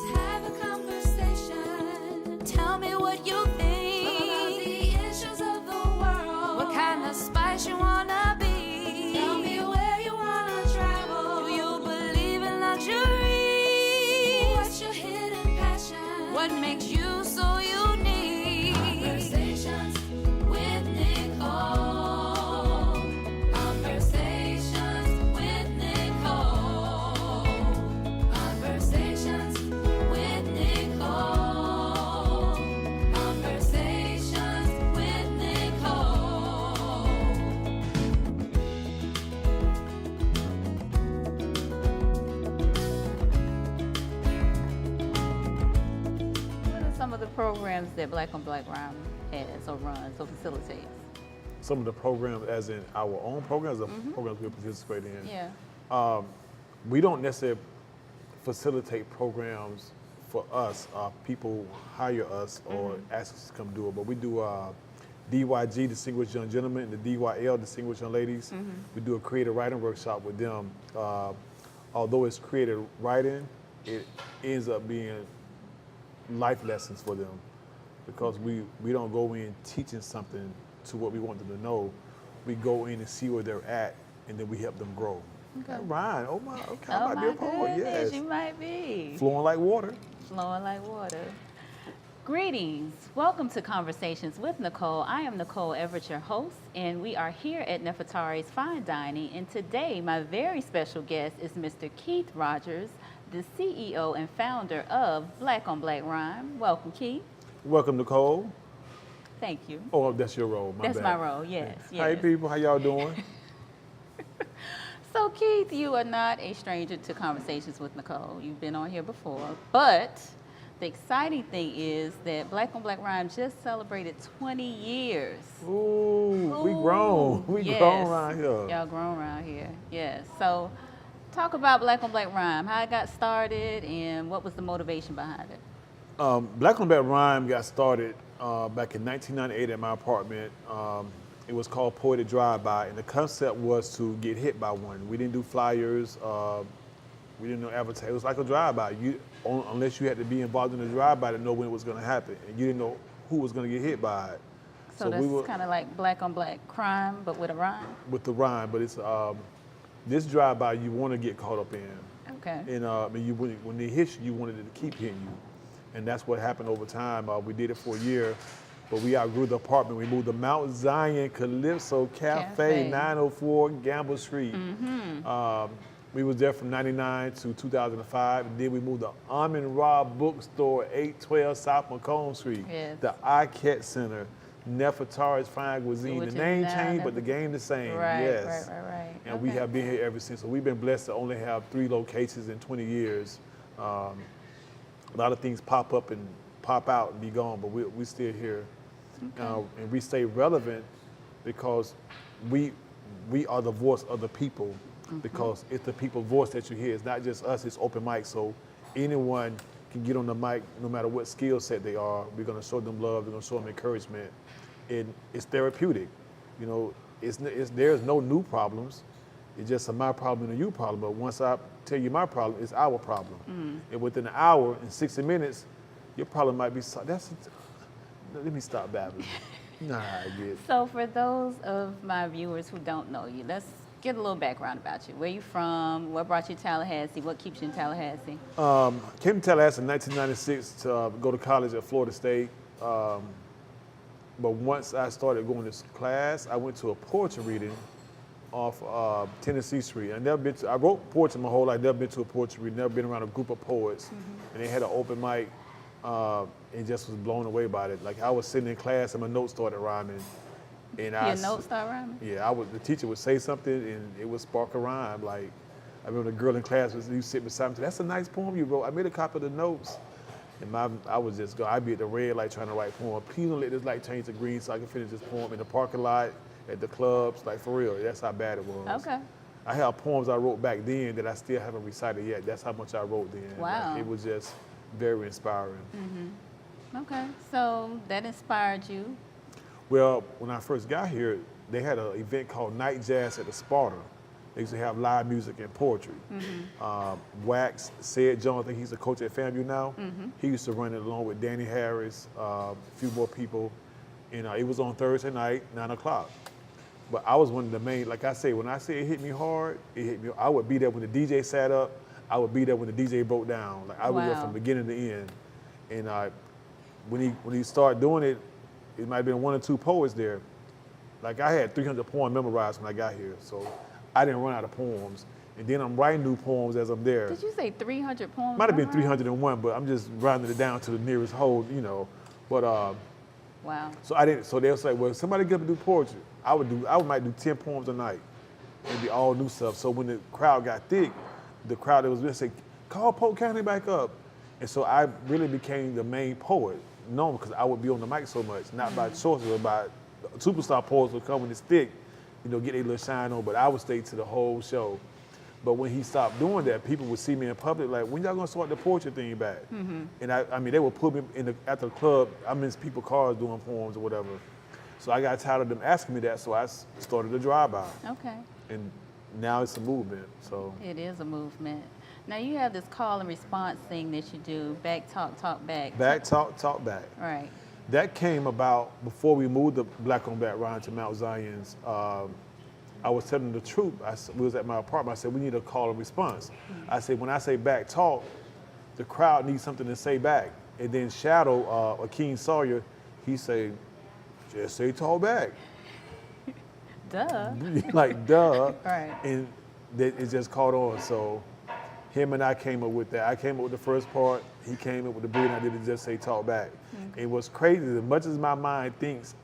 Let's have a conversation. Tell me what you think about the issues of the world. What kind of spice you wanna be? Tell me where you wanna travel. Do you believe in luxury? What's your hidden passion? What makes you so unique? Conversations with Nicole. Conversations with Nicole. Conversations with Nicole. Conversations with Nicole. What are some of the programs that Black on Black Rhyme has or runs or facilitates? Some of the programs, as in our own programs, or programs we participate in. Yeah. We don't necessarily facilitate programs for us. People hire us or ask us to come do it, but we do DYG, Distinguished Young Gentlemen, and the DYL, Distinguished Young Ladies. We do a creative writing workshop with them. Although it's creative writing, it ends up being life lessons for them because we don't go in teaching something to what we want them to know. We go in and see where they're at, and then we help them grow. Okay. That rhyme. Oh my, okay, I Oh might be my a poet. goodness, Yes. you might be. Flowing like water. Flowing like water. Greetings. Welcome to Conversations with Nicole. I am Nicole Everett, your host, and we are here at Nefertari's Fine Dining. And today, my very special guest is Mr. Keith Rodgers, the CEO and founder of Black on Black Rhyme. Welcome, Keith. Welcome, Nicole. Thank you. Oh, that's your role. My That's bad. my role, yes. Hey, yes. people, how y'all doing? So, Keith, you are not a stranger to Conversations with Nicole. You've been on here before. But the exciting thing is that Black on Black Rhyme just celebrated 20 years. Ooh, we grown. We Yes. grown around here. Y'all grown around here. Yes. So, talk about Black on Black Rhyme, how it got started, and what was the motivation behind it? Black on Black Rhyme got started back in 1998 at my apartment. It was called Poetic Drive-By, and the concept was to get hit by one. We didn't do flyers. We didn't know advertising. It was like a drive-by. Unless you had to be involved in the drive-by to know when it was going to happen, and you didn't know who was going to get hit by it. So that's kind of like Black on Black crime, but with a rhyme? With the rhyme, but it's this drive-by you want to get caught up in. Okay. And when they hit you, you wanted it to keep hitting you. And that's what happened over time. We did it for a year, but we outgrew the apartment. We moved to Mount Zion Calypso Cafe, 904 Gamble Street. We was there from 99 to 2005, and then we moved to Amin Ra Bookstore, 812 South Macomb Street, the ICAT Center, Nefertari's Fine Cuisine. The name changed, but the game the same. Right, yes. right. And we have been here ever since. So we've been blessed to only have 3 locations in 20 years. A lot of things pop up and pop out and be gone, but we're still here. Okay. And we stay relevant because we are the voice of the people, because it's the people's voice that you hear. It's not just us, it's open mic. So anyone can get on the mic no matter what skill set they are. We're gonna show them love, we're gonna show them encouragement. And it's therapeutic. You know, there's no new problems. It's just a my problem and a you problem. But once I tell you my problem, it's our problem. And within an hour and 60 minutes, your problem might be let me stop babbling. Nah, I get it. So for those of my viewers who don't know you, let's get a little background about you. Where you from? What brought you to Tallahassee? What keeps you in Tallahassee? Came to Tallahassee in 1996 to go to college at Florida State. But once I started going to class, I went to a poetry reading off Tennessee Street. I wrote poetry my whole life, never been to a poetry reading, never been around a group of poets. And they had an open mic, and just was blown away by it. Like I was sitting in class and my notes started rhyming. And Your notes start rhyming? Yeah, the teacher would say something and it would spark a rhyme. Like I remember the girl in class was sitting beside me, said, "That's a nice poem you wrote. I made a copy of the notes." And I'd be at the red light trying to write a poem. Please don't let this light change to green so I can finish this poem in the parking lot, at the clubs, like for real. That's how bad it was. Okay. I have poems I wrote back then that I still haven't recited yet. That's how much I wrote then. Wow. Like, it was just very inspiring. Okay, so that inspired you. Well, when I first got here, they had an event called Night Jazz at the Sparta. They used to have live music and poetry. Wax, Said Jones, I think he's a coach at FAMU now. He used to run it along with Danny Harris, a few more people. And it was on Thursday night, 9 o'clock. But I was one of the main, like I say, when I say it hit me hard, it hit me. I would be there when the DJ sat up. I would be there when the DJ broke down. Like I was there from beginning to end. And when he started doing it, it might have been 1 or 2 poets there. Like I had 300 poems memorized when I got here, so I didn't run out of poems. And then I'm writing new poems as I'm there. Did you say 300 poems? Might have been 301, but I'm just rounding it down to the nearest whole, you know. But wow. So I didn't. So they'll say, well, somebody get up and do poetry. I might do 10 poems a night. It'd be all new stuff. So when the crowd got thick, the crowd that was there said, call Polk County back up. And so I really became the main poet, known because I would be on the mic so much, not by choice, but by superstar poets would come with his stick, you know, get a little shine on, but I would stay to the whole show. But when he stopped doing that, people would see me in public like, when y'all gonna start the poetry thing back? And I mean, they would put me at the club, I'm in people's cars doing poems or whatever. So I got tired of them asking me that, so I started a drive-by. Okay. And now it's a movement, so. It is a movement. Now you have this call and response thing that you do, back talk, talk back. Back talk, talk back. Right. That came about before we moved the Black on Black Ride to Mount Zion's. I was telling the troop, we was at my apartment, I said, we need a call and response. I said, when I say back talk, the crowd needs something to say back. And then Shadow, Akeem Sawyer, he said, just say talk back. Duh. Like, duh. Right. And it just caught on. So him and I came up with that. I came up with the first part. He came up with the bridge, and I did it just say talk back. It was crazy. As much as my mind thinks,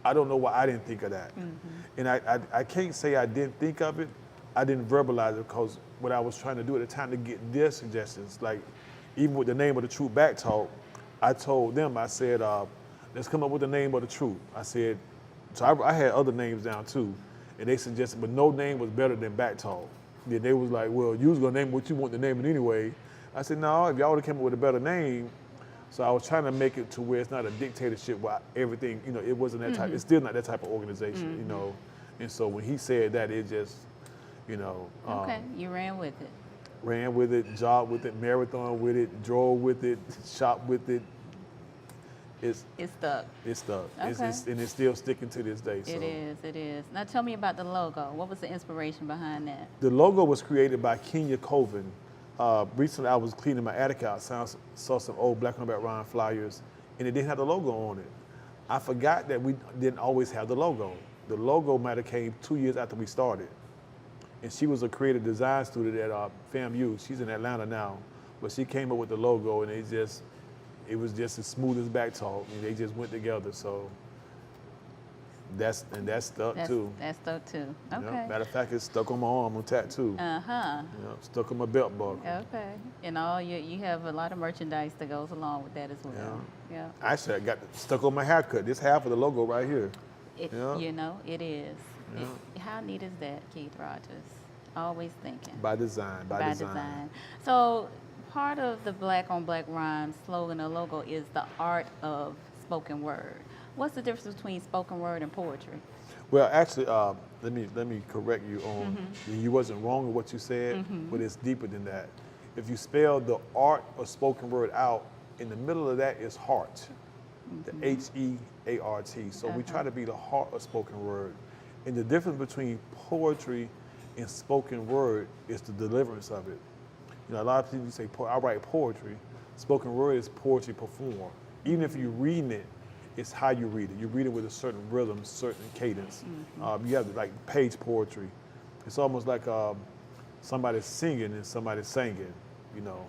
I don't know why I didn't think of that. And I can't say I didn't think of it. I didn't verbalize it because what I was trying to do at the time to get their suggestions, like even with the name of the troop, Back Talk, I told them, I said, let's come up with the name of the troop. I said, so I had other names down too, and they suggested, but no name was better than Back Talk. Then they was like, well, you was gonna name what you want to name it anyway. I said, no, if y'all would have come up with a better name. So I was trying to make it to where it's not a dictatorship where everything, you know, it wasn't that type, it's still not that type of organization, you know. And so when he said that, it just, you know. Okay, you ran with it. Ran with it, jogged with it, marathon with it, drove with it, shopped with it. It's stuck. It's stuck. Okay. And it's still sticking to this day. So. It is. Now tell me about the logo. What was the inspiration behind that? The logo was created by Kenya Colvin. Recently I was cleaning my attic out, saw some old Black on Black Rhyme flyers, and it didn't have the logo on it. I forgot that we didn't always have the logo. The logo might have came 2 years after we started. And she was a creative design student at FAMU. She's in Atlanta now. But she came up with the logo, and it was just as smooth as Back Talk. And they just went together. So that's stuck too. That stuck too. Okay. Yeah. Matter of fact, it's stuck on my arm on tattoo. Uh-huh. Yeah, stuck on my belt buckle. Okay. And you have a lot of merchandise that goes along with that as well. Yeah. Actually, I got stuck on my haircut. This half of the logo right here. You know, it is. Yeah. How neat is that, Keith Rodgers? Always thinking. By design. By design. So part of the Black on Black Rhyme slogan or logo is the art of spoken word. What's the difference between spoken word and poetry? Well, actually, let me correct you on. You wasn't wrong with what you said, but it's deeper than that. If you spell the art of spoken word out, in the middle of that is heart, the H-E-A-R-T. So we try to be the heart of spoken word. And the difference between poetry and spoken word is the deliverance of it. You know, a lot of people say, I write poetry. Spoken word is poetry performed. Even if you're reading it, it's how you read it. You read it with a certain rhythm, certain cadence. You have like page poetry. It's almost like somebody singing and somebody singing, you know.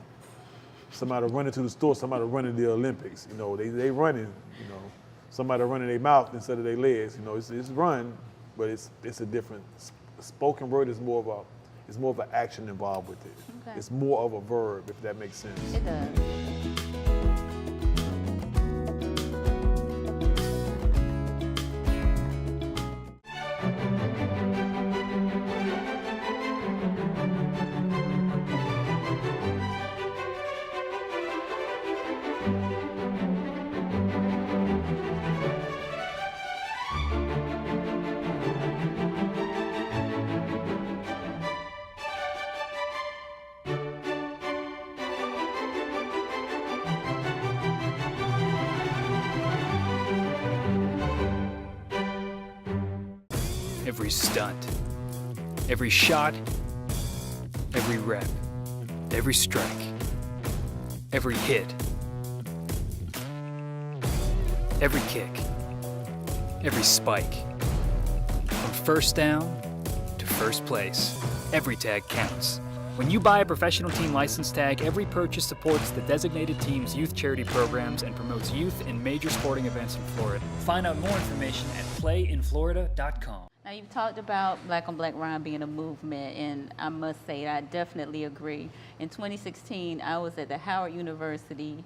Somebody running to the store, somebody running the Olympics. You know, they running, you know. Somebody running their mouth instead of their legs. You know, it's run, but it's a different. Spoken word is more of an action involved with it. Okay. It's more of a verb, if that makes sense. It does. every stunt, every shot, every rep, every strike, every hit, every kick, every spike. From first down to first place, every tag counts. When you buy a professional team license tag, every purchase supports the designated team's youth charity programs and promotes youth and major sporting events in Florida. Find out more information at playinflorida.com. Now, you've talked about Black on Black Rhyme being a movement, and I must say I definitely agree. In 2016, I was at the Howard University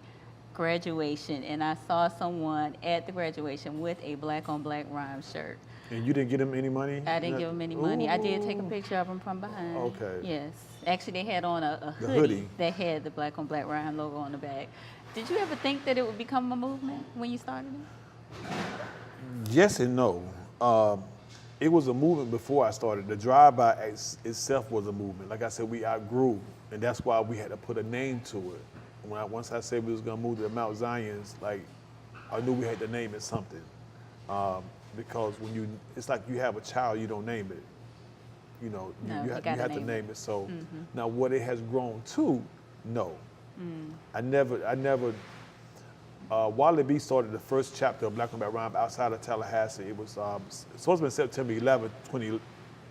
graduation, and I saw someone at the graduation with a Black on Black Rhyme shirt. And you didn't give them any money? I didn't give them any money. I did take a picture of them from behind. Okay. Yes. Actually, they had on a The hoodie hoodie. that had the Black on Black Rhyme logo on the back. Did you ever think that it would become a movement when you started it? Yes and no. It was a movement before I started. The drive-by itself was a movement. Like I said, we outgrew, and that's why we had to put a name to it. Once I said we was gonna move to Mount Zions, like I knew we had to name it something. Because it's like you have a child, you don't name it. You know, No, you you have gotta to name name it. it. So now what it has grown to, no. I never. Wally B started the first chapter of Black on Black Rhyme outside of Tallahassee. It was supposed to be September 11th,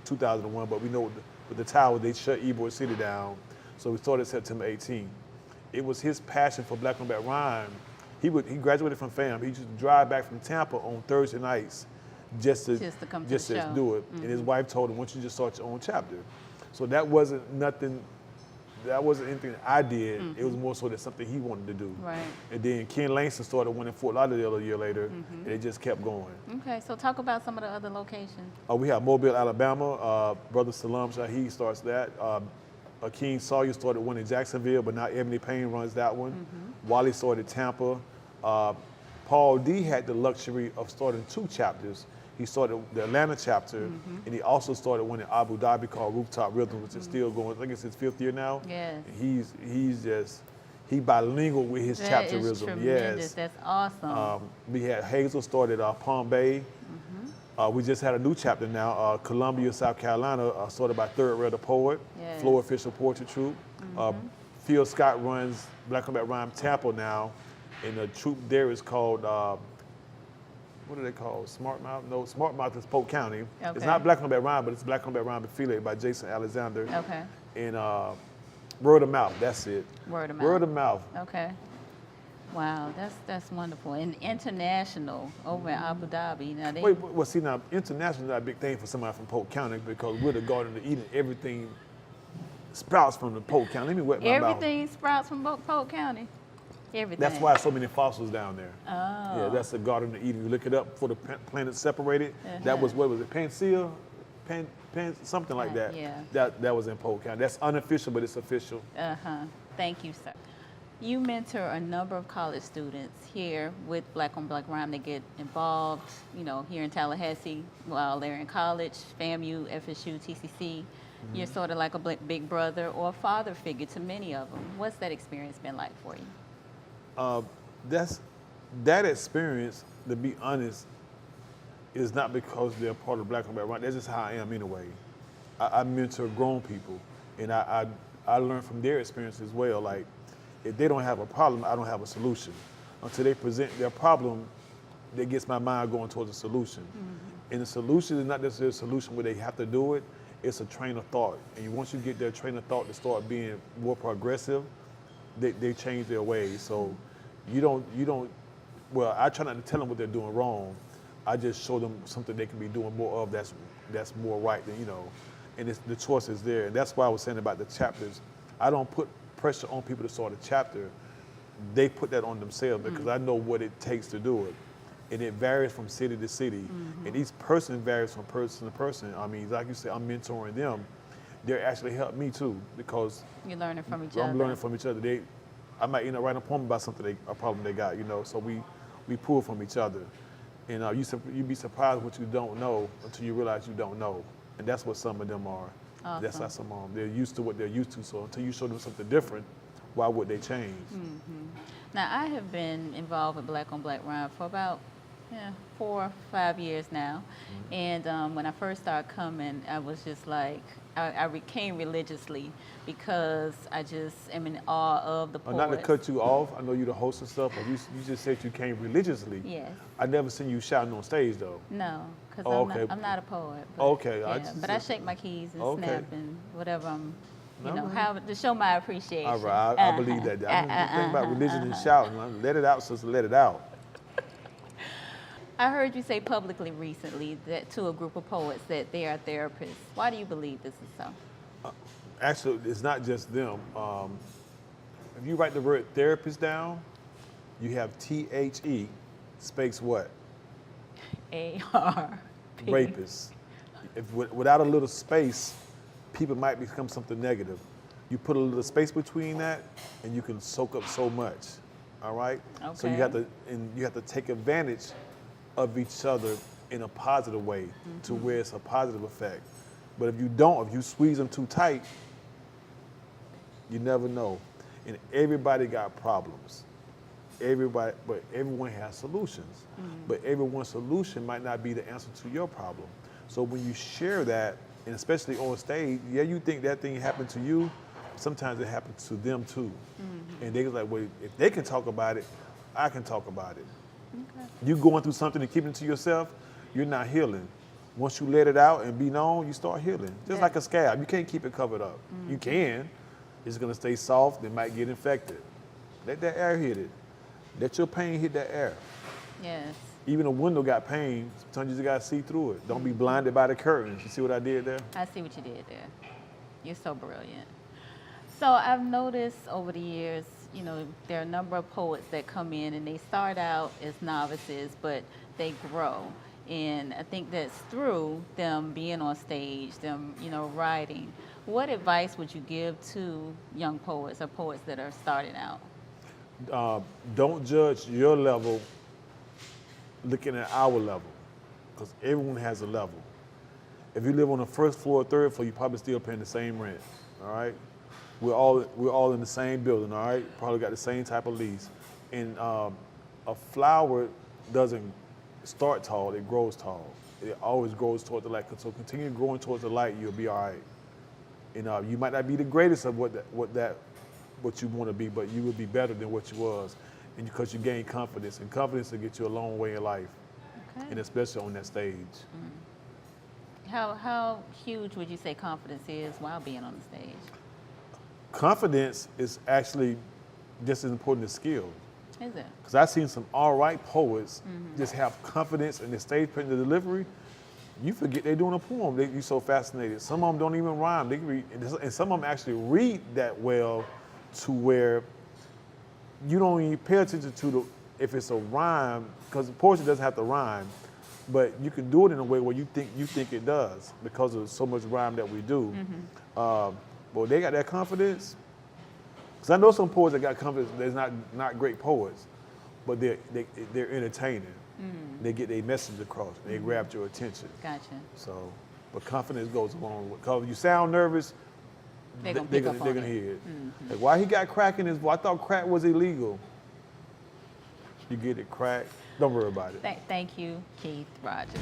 2001, but we know with the tower, they shut Ybor City down. So we started September 18th. It was his passion for Black on Black Rhyme. He graduated from FAM. He used to drive back from Tampa on Thursday nights just to come to the show. do it. And his wife told him, "Why don't you just start your own chapter?" So that wasn't anything I did. It was more so that something he wanted to do. Right. And then Ken Langston started one in Fort Lauderdale a year later, and it just kept going. Okay, so talk about some of the other locations. We have Mobile, Alabama. Brother Salam Shaheed starts that. Akeem Sawyer started one in Jacksonville, but now Ebony Payne runs that one. Wally started Tampa. Paul D had the luxury of starting 2 chapters. He started the Atlanta chapter, and he also started one in Abu Dhabi called Rooftop Rhythm, which is still going. I think it's his 5th year now. Yes. He bilingual with his chapter That is rhythm. tremendous. Yes. That's awesome. We had Hazel started Palm Bay. We just had a new chapter now, Columbia, South Carolina, started by Third Rail the Poet, Yes. Floor Official Portrait Troupe. Phil Scott runs Black on Black Rhyme Tampa now, and the troupe there is called, what are they called? Smart Mouth? No, Smart Mouth is Polk County. It's Okay. not Black on Black Rhyme, but it's Black on Black Rhyme affiliated by Jason Alexander. Okay. And Word of Mouth, that's it. Word of mouth. Word of Mouth. Okay. Wow, that's wonderful. And international over in Abu Dhabi. Now they Well, see, now, international is not a big thing for somebody from Polk County because we're the Garden of Eden. Everything sprouts from the Polk County. Let me wet my mouth. everything sprouts from Polk County. Everything. That's why so many fossils down there. Oh. Yeah, that's the Garden of Eden. You look it up for the planets separated. That was, what was it, Panacea? Something like that. Yeah. That was in Polk County. That's unofficial, but it's official. Thank you, sir. You mentor a number of college students here with Black on Black Rhyme. They get involved, here in Tallahassee while they're in college, FAMU, FSU, TCC. You're sort of like a big brother or a father figure to many of them. What's that experience been like for you? That experience, to be honest, is not because they're part of Black on Black Rhyme. That's just how I am anyway. I mentor grown people, and I learn from their experience as well. Like, if they don't have a problem, I don't have a solution. Until they present their problem, that gets my mind going towards a solution. And the solution is not necessarily a solution where they have to do it. It's a train of thought. And once you get their train of thought to start being more progressive, they change their ways. So well, I try not to tell them what they're doing wrong. I just show them something they can be doing more of that's more right than, and the choice is there. And that's why I was saying about the chapters. I don't put pressure on people to start a chapter. They put that on themselves because I know what it takes to do it. And it varies from city to city. And each person varies from person to person. I mean, like you said, I'm mentoring them. They're actually helping me too because You're learning from each other. I'm learning from each other. I might write a poem about a problem they got, so we pull from each other. And you'd be surprised what you don't know until you realize you don't know. And that's what some of them are. Awesome. That's how some of them, they're used to what they're used to. So until you show them something different, why would they change? Now, I have been involved with Black on Black Rhyme for about 4 or 5 years now. And when I first started coming, I was just like, I came religiously because I just am in awe of the poets. Not to cut you off, I know you're the host and stuff, but you just said you came religiously. Yes. I never seen you shouting on stage though. No, because okay. I'm not a poet. But, Okay. yeah, but I shake my keys and Okay. snap and whatever I'm, you know, Alright. how to show my appreciation. All right, I believe that. I mean, the thing about religion and shouting, let it out, sister, let it out. I heard you say publicly recently that to a group of poets that they are therapists. Why do you believe this is so? Actually, it's not just them. If you write the word therapist down, you have THE, space what? A-R-P. Rapist. Without a little space, people might become something negative. You put a little space between that, and you can soak up so much. All right. Okay. So you have to take advantage of each other in a positive way to where it's a positive effect. But if you don't, if you squeeze them too tight, you never know. And everybody got problems. Everybody, but everyone has solutions. But everyone's solution might not be the answer to your problem. So when you share that, and especially on stage, yeah, you think that thing happened to you, sometimes it happens to them too. And they're like, well, if they can talk about it, I can talk about it. Okay. You going through something and keeping it to yourself, you're not healing. Once you let it out and be known, you start healing. Just like a scab, you can't keep it covered up. You can, it's gonna stay soft, it might get infected. Let that air hit it. Let your pain hit that air. Yes. Even a window got pain, sometimes you just gotta see through it. Don't be blinded by the curtains. You see what I did there? I see what you did there. You're so brilliant. So I've noticed over the years, you know, there are a number of poets that come in and they start out as novices, but they grow. And I think that's through them being on stage, them, you know, writing. What advice would you give to young poets or poets that are starting out? Don't judge your level looking at our level, because everyone has a level. If you live on the first floor or third floor, you're probably still paying the same rent, all right? We're all in the same building, all right? Probably got the same type of lease. And a flower doesn't start tall, it grows tall. It always grows toward the light. So continue growing towards the light, you'll be all right. And you might not be the greatest of what you want to be, but you will be better than what you was. And because you gain confidence, and confidence will get you a long way in life, Okay. and especially on that stage. How huge would you say confidence is while being on the stage? Confidence is actually just as important as skill. Is it? Because I've seen some all right poets just have confidence in the stage presence, the delivery. You forget they're doing a poem. You're so fascinated. Some of them don't even rhyme. They can read, and some of them actually read that well to where you don't even pay attention to if it's a rhyme, because poetry doesn't have to rhyme, but you can do it in a way where you think it does because of so much rhyme that we do. But they got that confidence. Because I know some poets that got confidence. They're not great poets, but they're entertaining. They get their message across. They grab your attention. Gotcha. So, but confidence goes along with. Because if you sound nervous, They're gonna they're pick up on gonna it. hear it. Like, why he got crack in his voice? I thought crack was illegal. You get it, crack. Don't worry about it. Thank you, Keith Rodgers.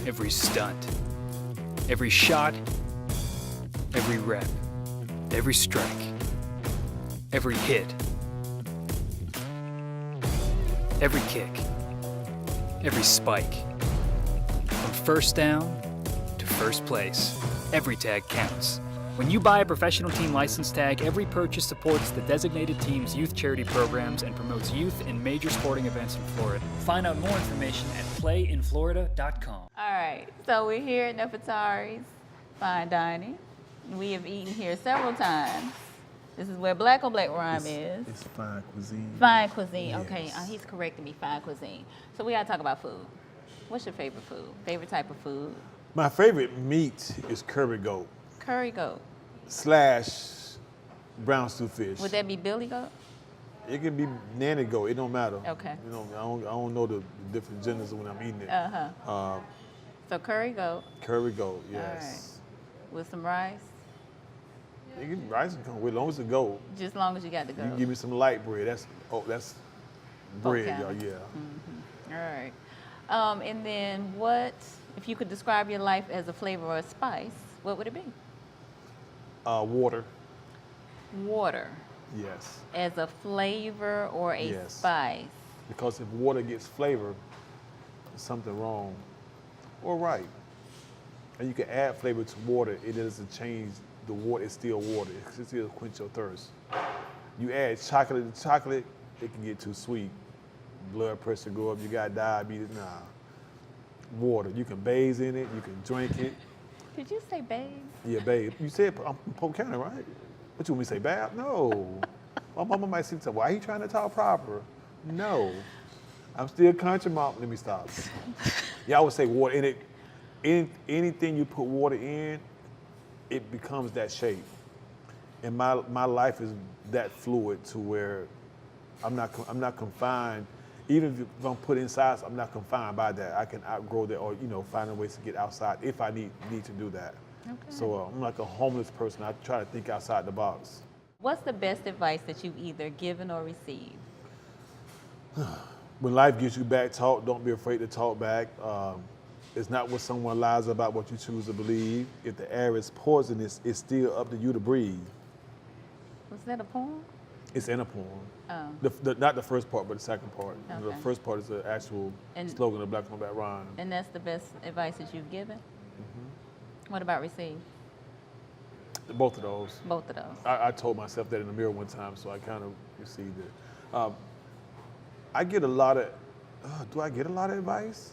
Every stunt, every shot, every rep, every strike, every hit, every kick, every spike. From first down to first place, every tag counts. When you buy a professional team license tag, every purchase supports the designated team's youth charity programs and promotes youth in major sporting events in Florida. Find out more information at playinflorida.com. All right, so we're here at Nefertari's Fine Dining. We have eaten here several times. This is where Black on Black Rhyme is. It's fine cuisine. Fine cuisine. Okay, Yes. he's correcting me. Fine cuisine. So we gotta talk about food. What's your favorite food? Favorite type of food? My favorite meat is curry goat Curry goat. / brown stew fish. Would that be billy goat? It can be nanny goat. It don't matter. Okay. You know, I don't know the different genders when I'm eating it. So curry goat. Curry goat, yes. With some rice. You can rice can come with, as long as it's goat. Just as long as you got the You goat. can give me some light bread. That's bread, y'all. count. Yeah. All right. And then what, if you could describe your life as a flavor or a spice, what would it be? Water. Water. Yes. As a flavor or a Yes. spice? Because if water gets flavor, there's something wrong or right. And you can add flavor to water. It doesn't change the water. It's still water. It still quench your thirst. You add chocolate to chocolate, it can get too sweet. Blood pressure go up. You got diabetes. Nah. Water. You can bathe in it. You can drink it. Did you say babe? Yeah, babe. You said I'm from Polk County, right? What you want me to say, babe? No. My mama might say, why are you trying to talk proper? No. I'm still country mom. Let me stop. Yeah, I would say water. Anything you put water in, it becomes that shape. And my life is that fluid to where I'm not confined. Even if I'm put inside, I'm not confined by that. I can outgrow that, or find ways to get outside if I need to do that. Okay. So I'm like a homeless person. I try to think outside the box. What's the best advice that you've either given or received? When life gives you back talk, don't be afraid to talk back. It's not what someone lies about what you choose to believe. If the air is poisonous, it's still up to you to breathe. Was that a poem? It's in a poem. Oh. Not the first part, but the second part. The Okay. first part is the actual slogan of Black on Black Rhyme. And that's the best advice that you've given? Mm-hmm. What about received? Both of those. Both of those. I told myself that in the mirror one time, so I kind of received it. I get a lot of, do I get a lot of advice?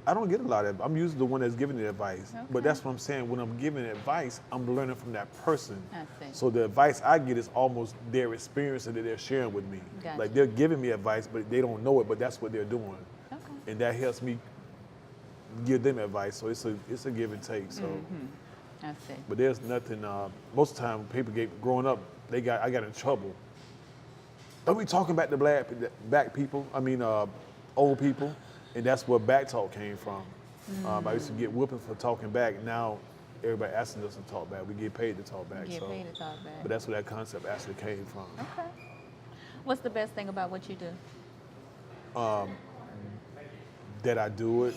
I don't get a lot of, I'm usually the one that's giving the advice. Okay. But that's what I'm saying, when I'm giving advice, I'm learning from that person. I see. So the advice I get is almost their experience that they're sharing with me. Gotcha. Like they're giving me advice, but they don't know it, but that's what they're doing. Okay. And that helps me give them advice, so it's a give and take. So, I see. but there's nothing. Most of the time, people growing up, I got in trouble. Don't be talking about the black people. I mean, old people, and that's where back talk came from. I used to get whooping for talking back. Now, everybody asking us to talk back. We get paid to talk back. Get paid to talk back. But that's where that concept actually came from. Okay. What's the best thing about what you do? That I do it.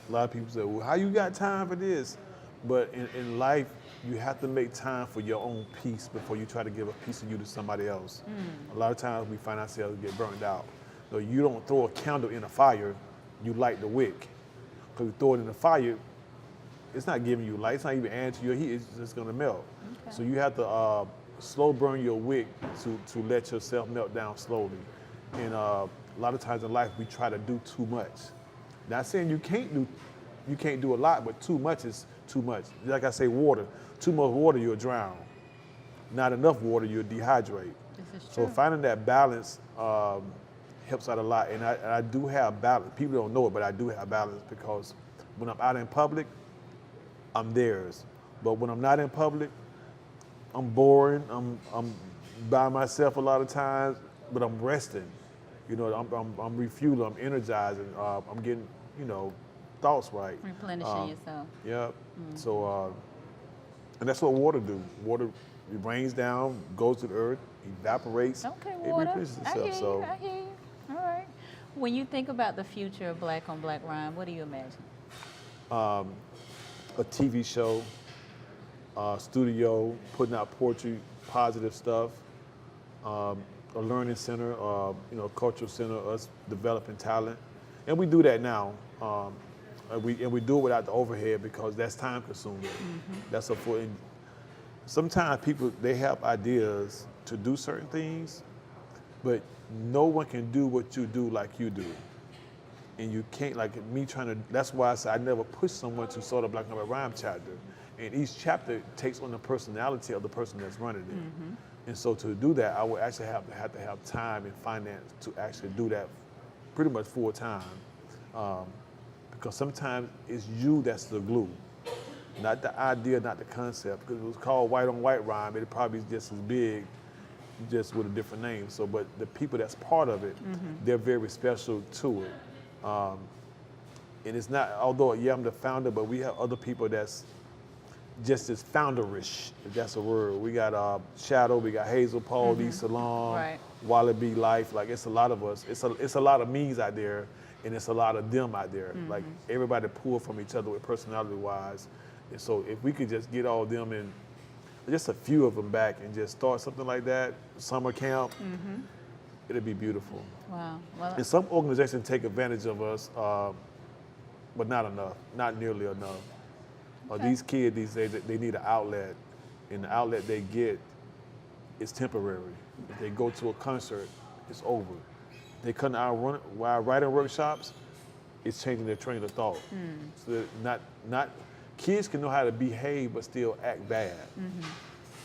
A lot of people say, well, how you got time for this? But in life, you have to make time for your own peace before you try to give a piece of you to somebody else. A lot of times we find ourselves get burned out. So you don't throw a candle in a fire, you light the wick. Because you throw it in the fire, it's not giving you light, it's not even adding to your heat, it's just gonna melt. Okay. So you have to slow burn your wick to let yourself melt down slowly. And a lot of times in life, we try to do too much. Not saying you can't do a lot, but too much is too much. Like I say, water. Too much water, you'll drown. Not enough water, you'll dehydrate. This is So true. finding that balance helps out a lot. And I do have balance. People don't know it, but I do have balance because when I'm out in public, I'm theirs. But when I'm not in public, I'm boring. I'm by myself a lot of times, but I'm resting. I'm refueling. I'm energizing. I'm getting, thoughts right. Replenishing yourself. Yep. So, and that's what water do. Water, it rains down, goes to the earth, evaporates. Okay, it water. replenishes I hear itself. you. So, I hear you. All right. When you think about the future of Black on Black Rhyme, what do you imagine? a TV show, studio, putting out poetry, positive stuff, a learning center, cultural center, us developing talent, and we do that now. And we do it without the overhead because that's time consuming. That's sometimes people, they have ideas to do certain things, but no one can do what you do like you do. And you can't, like me trying to, that's why I say I never push someone to start a Black on Black Rhyme chapter. And each chapter takes on the personality of the person that's running it. And so to do that, I would actually have to have time and finance to actually do that pretty much full time. Because sometimes it's you that's the glue, not the idea, not the concept. Because if it was called White on White Rhyme, it'd probably be just as big, just with a different name. So, but the people that's part of it, they're very special to it. And it's not, although, yeah, I'm the founder, but we have other people that's just as founderish, if that's a word. We got Shadow, we got Hazel, Paul, D. Salam, Right. Wallaby Life. Like, it's a lot of us. It's a lot of me's out there, and it's a lot of them out there. Like, everybody pull from each other with personality-wise. And so if we could just get all of them and just a few of them back and just start something like that, summer camp, it'd be beautiful. Wow. Well, And some organizations take advantage of us, but not enough, not nearly enough. These kids these days, they need an outlet, and the outlet they get is temporary. If they go to a concert, it's over. They come to our writing workshops, it's changing their train of thought. So not kids can know how to behave but still act bad.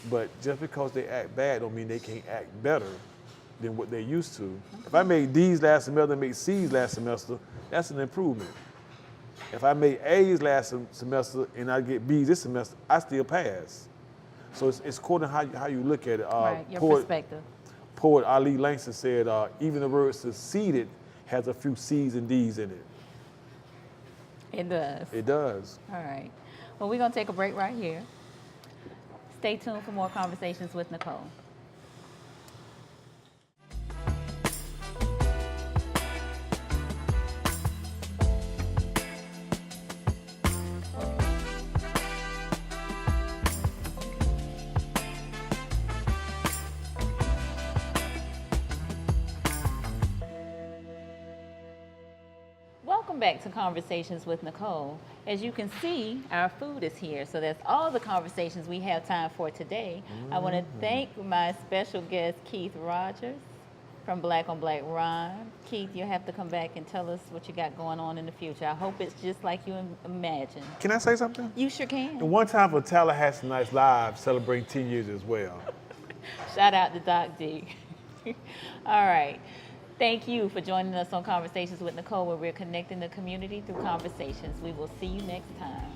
But just because they act bad don't mean they can't act better than what they used to. If I made D's last semester and made C's last semester, that's an improvement. If I made A's last semester and I get B's this semester, I still pass. So it's according to how you look at it. right, your perspective. Poet Ali Langston said, even the word succeeded has a few C's and D's in it. It does. It does. All right. Well, we're going to take a break right here. Stay tuned for more conversations with Nicole. Welcome back to Conversations with Nicole. As you can see, our food is here, so that's all the conversations we have time for today. I want to thank my special guest, Keith Rodgers from Black on Black Rhyme. Keith, you'll have to come back and tell us what you got going on in the future. I hope it's just like you imagine. Can I say something? You sure can. And one time for Tallahassee Nights Live, celebrating 10 years as well. Shout out to Doc D. All right. Thank you for joining us on Conversations with Nicole, where we're connecting the community through conversations. We will see you next time.